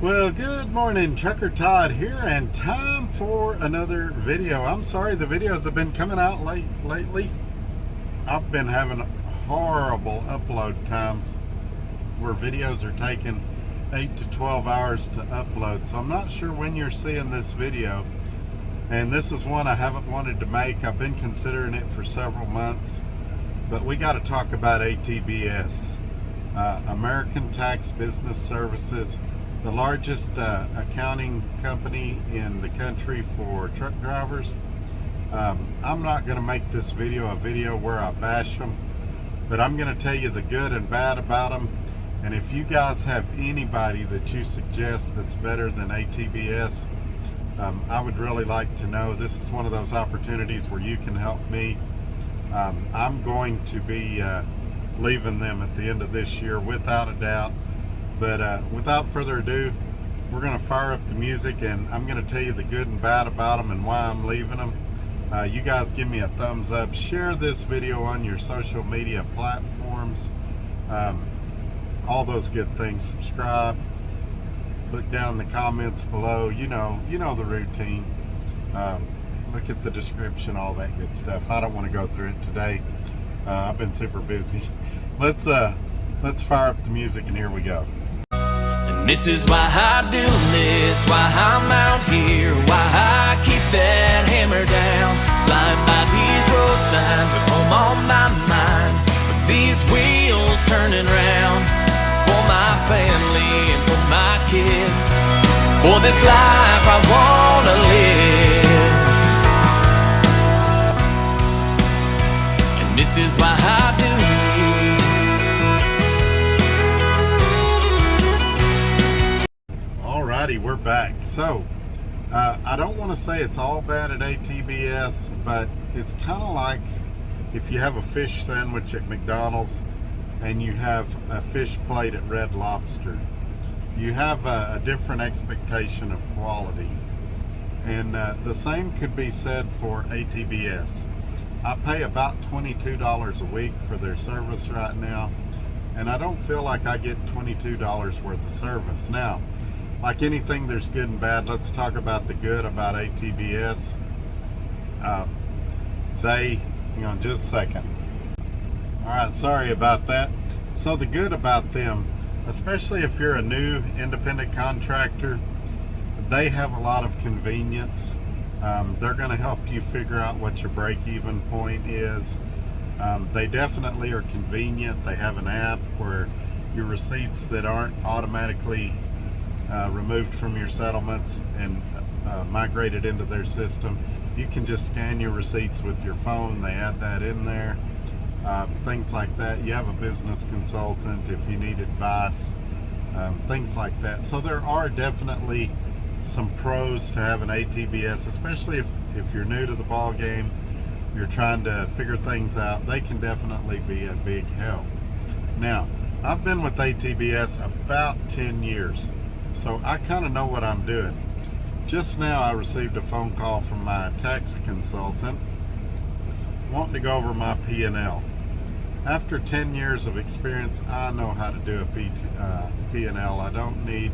Well, good morning, Trucker Todd here, and time for another video. I'm sorry the videos have been coming out lately. I've been having horrible upload times where videos are taking 8 to 12 hours to upload. So I'm not sure when you're seeing this video. And this is one I haven't wanted to make. I've been considering it for several months. But we got to talk about ATBS, American Tax Business Services, the largest accounting company in the country for truck drivers. I'm not going to make this video a video where I bash them, but I'm going to tell you the good and bad about them. And if you guys have anybody that you suggest that's better than ATBS, I would really like to know. This is one of those opportunities where you can help me. I'm going to be leaving them at the end of this year without a doubt. But without further ado, we're going to fire up the music, and I'm going to tell you the good and bad about them and why I'm leaving them. You guys give me a thumbs up. Share this video on your social media platforms. All those good things. Subscribe. Look down in the comments below. You know the routine. Look at the description, all that good stuff. I don't want to go through it today. I've been super busy. Let's fire up the music, and here we go. And this is why I do this, why I'm out here, why I keep that hammer down. Flying by these road signs with home on my mind, with these wheels turning round. For my family and for my kids, for this life I wanna live. And this is why I do this. Alrighty, we're back. So I don't want to say it's all bad at ATBS, but it's kind of like if you have a fish sandwich at McDonald's and you have a fish plate at Red Lobster. You have a different expectation of quality. And the same could be said for ATBS. I pay about $22 a week for their service right now, and I don't feel like I get $22 worth of service. Now, like anything, there's good and bad. Let's talk about the good about ATBS. Hang on just a second. Alright, sorry about that. So the good about them, especially if you're a new independent contractor, they have a lot of convenience. They're going to help you figure out what your break-even point is. They definitely are convenient. They have an app where your receipts that aren't automatically removed from your settlements and migrated into their system, you can just scan your receipts with your phone. They add that in there. Things like that. You have a business consultant if you need advice, things like that. So there are definitely some pros to having ATBS, especially if you're new to the ball game, you're trying to figure things out. They can definitely be a big help. Now, I've been with ATBS about 10 years, so I kind of know what I'm doing. Just now I received a phone call from my tax consultant wanting to go over my P&L. After 10 years of experience, I know how to do a P&L. I don't need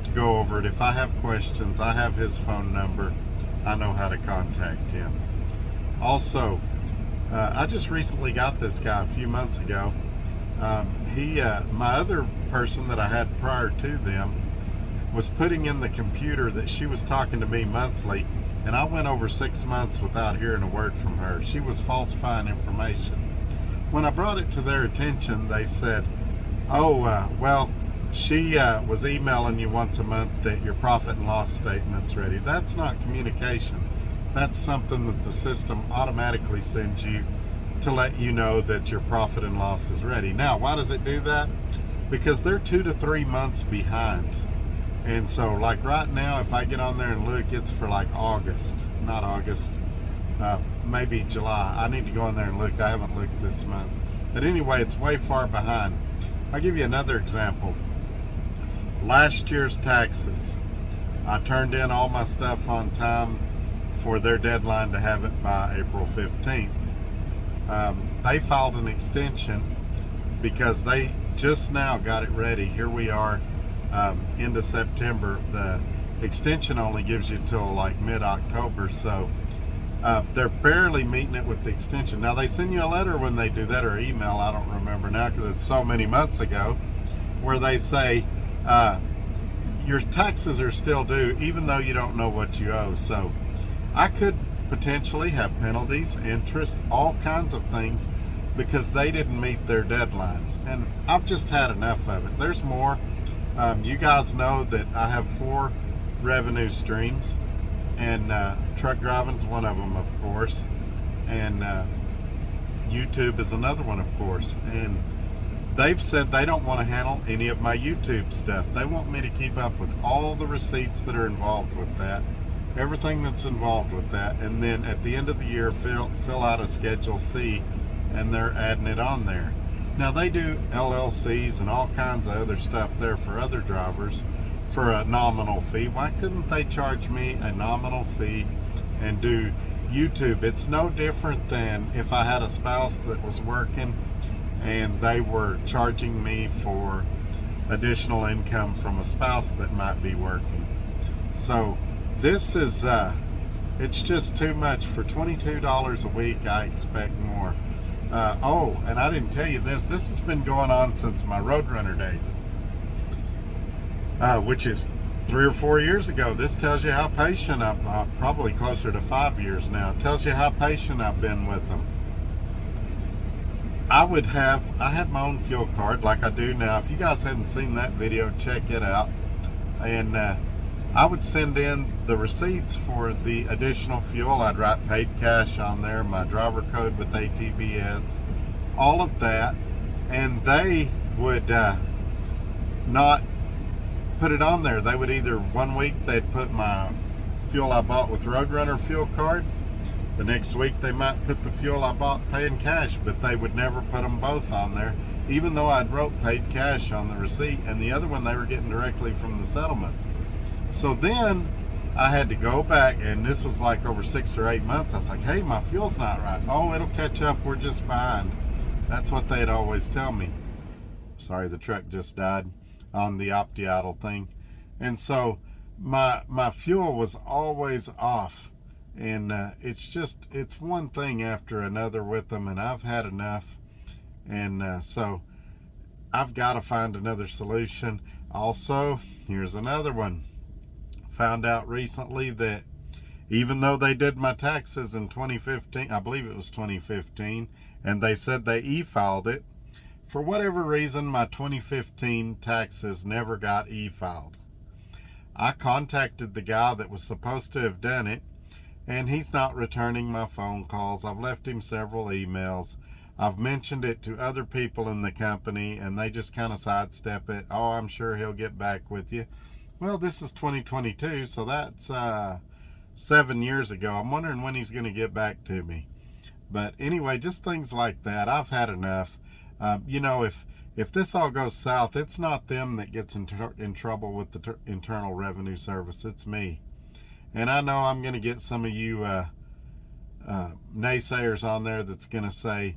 to go over it. If I have questions, I have his phone number. I know how to contact him. Also, I just recently got this guy a few months ago. My other person that I had prior to them was putting in the computer that she was talking to me monthly, and I went over 6 months without hearing a word from her. She was falsifying information. When I brought it to their attention, they said, well, she was emailing you once a month that your profit and loss statement's ready. That's not communication. That's something that the system automatically sends you to let you know that your profit and loss is ready. Now, why does it do that? Because they're 2 to 3 months behind. And so, like right now, if I get on there and look, it's for like maybe July. I need to go in there and look. I haven't looked this month. But anyway, it's way far behind. I'll give you another example. Last year's taxes, I turned in all my stuff on time for their deadline to have it by April 15th. They filed an extension because they just now got it ready. Here we are into September. The extension only gives you till like mid-October, so they're barely meeting it with the extension. Now they send you a letter when they do that, or email, I don't remember now because it's so many months ago, where they say your taxes are still due even though you don't know what you owe. So I could potentially have penalties, interest, all kinds of things because they didn't meet their deadlines, and I've just had enough of it. There's more. You guys know that I have 4 revenue streams, and truck driving's one of them, of course, and YouTube is another one, of course. And they've said they don't want to handle any of my YouTube stuff. They want me to keep up with all the receipts that are involved with that, everything that's involved with that, and then at the end of the year fill out a Schedule C, and they're adding it on there. Now they do LLCs and all kinds of other stuff there for other drivers for a nominal fee. Why couldn't they charge me a nominal fee and do YouTube? It's no different than if I had a spouse that was working and they were charging me for additional income from a spouse that might be working. So this is it's just too much. For $22 a week, I expect more. Oh, and I didn't tell you this has been going on since my Roadrunner days, which is 3 or 4 years ago. This tells you how patient I'm, probably closer to 5 years now. It tells you how patient I've been with them. I had my own fuel card like I do now. If you guys hadn't seen that video, check it out. And I would send in the receipts for the additional fuel. I'd write paid cash on there, my driver code with ATBS, all of that. And they would not put it on there. They would either, one week they'd put my fuel I bought with Roadrunner fuel card. The next week they might put the fuel I bought paying cash, but they would never put them both on there, even though I'd wrote paid cash on the receipt, and the other one they were getting directly from the settlements. So then I had to go back, and this was like over 6 or 8 months. I was like, hey, my fuel's not right. Oh, it'll catch up, we're just behind. That's what they'd always tell me. Sorry, the truck just died on the opti-idle thing. And so my fuel was always off. And it's one thing after another with them, and I've had enough. And so I've got to find another solution. Also, here's another one. Found out recently that even though they did my taxes in 2015, I believe it was 2015, and they said they e-filed it, for whatever reason, my 2015 taxes never got e-filed. I contacted the guy that was supposed to have done it, and he's not returning my phone calls. I've left him several emails. I've mentioned it to other people in the company, and they just kind of sidestep it. Oh, I'm sure he'll get back with you. Well, this is 2022, so that's 7 years ago. I'm wondering when he's going to get back to me. But anyway, just things like that. I've had enough. You know, if this all goes south, it's not them that gets in trouble with the Internal Revenue Service. It's me. And I know I'm going to get some of you naysayers on there that's going to say,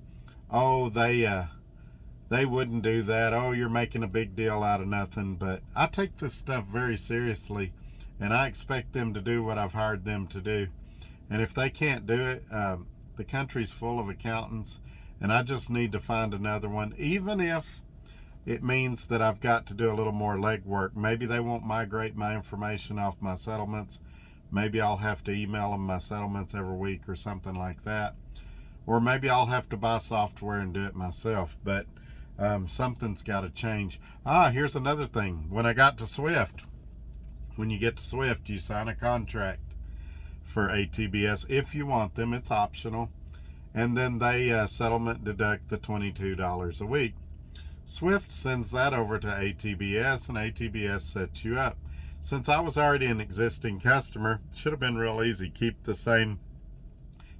oh, they wouldn't do that. Oh, you're making a big deal out of nothing. But I take this stuff very seriously, and I expect them to do what I've hired them to do. And if they can't do it, the country's full of accountants, and I just need to find another one, even if it means that I've got to do a little more legwork. Maybe they won't migrate my information off my settlements. Maybe I'll have to email them my settlements every week or something like that. Or maybe I'll have to buy software and do it myself. But something's got to change. Here's another thing. When I got to Swift, when you get to Swift, you sign a contract for ATBS. If you want them, it's optional. And then they settlement deduct the $22 a week. Swift sends that over to ATBS, and ATBS sets you up. Since I was already an existing customer, it should have been real easy. Keep the same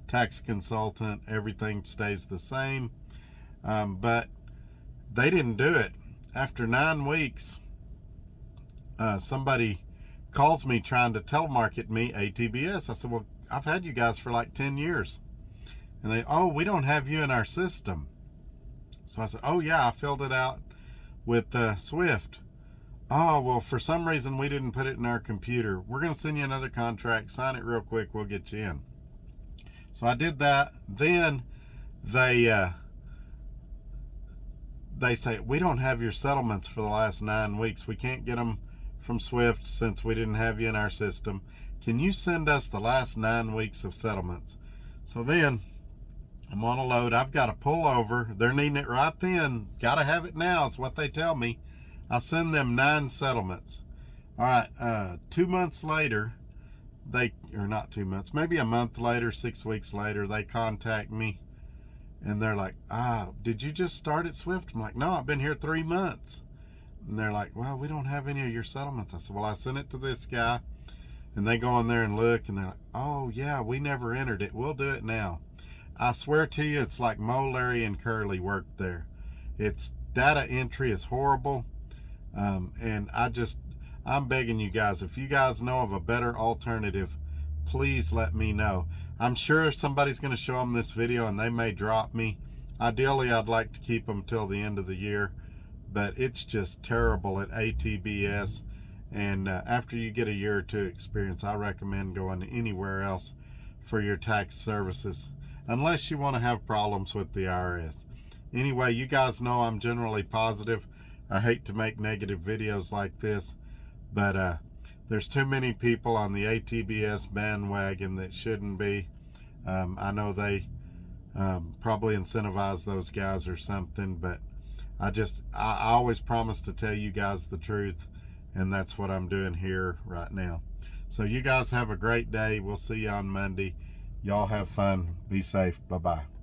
tax consultant, everything stays the same. But they didn't do it. After 9 weeks, somebody calls me trying to telemarket me ATBS. I said, well, I've had you guys for like 10 years. And they, oh, we don't have you in our system. So I said, oh yeah, I filled it out with Swift. Oh, well, for some reason we didn't put it in our computer. We're going to send you another contract. Sign it real quick. We'll get you in. So I did that. Then they say, we don't have your settlements for the last 9 weeks. We can't get them from Swift since we didn't have you in our system. Can you send us the last 9 weeks of settlements? So then I'm on a load. I've got to pull over. They're needing it right then. Got to have it now is what they tell me. I send them 9 settlements. All right, 2 months later, or not 2 months, maybe a month later, 6 weeks later, they contact me and they're like, did you just start at Swift? I'm like, no, I've been here 3 months. And they're like, well, we don't have any of your settlements. I said, well, I sent it to this guy. And they go in there and look and they're like, oh yeah, we never entered it. We'll do it now. I swear to you, it's like Mo, Larry, and Curly worked there. It's data entry is horrible. And I'm begging you guys, if you guys know of a better alternative, please let me know. I'm sure somebody's going to show them this video and they may drop me. Ideally, I'd like to keep them till the end of the year, but it's just terrible at ATBS. And after you get a year or two experience, I recommend going anywhere else for your tax services, unless you want to have problems with the IRS. Anyway, you guys know I'm generally positive. I hate to make negative videos like this, but there's too many people on the ATBS bandwagon that shouldn't be. I know they probably incentivize those guys or something, but I always promise to tell you guys the truth, and that's what I'm doing here right now. So you guys have a great day. We'll see you on Monday. Y'all have fun. Be safe. Bye-bye.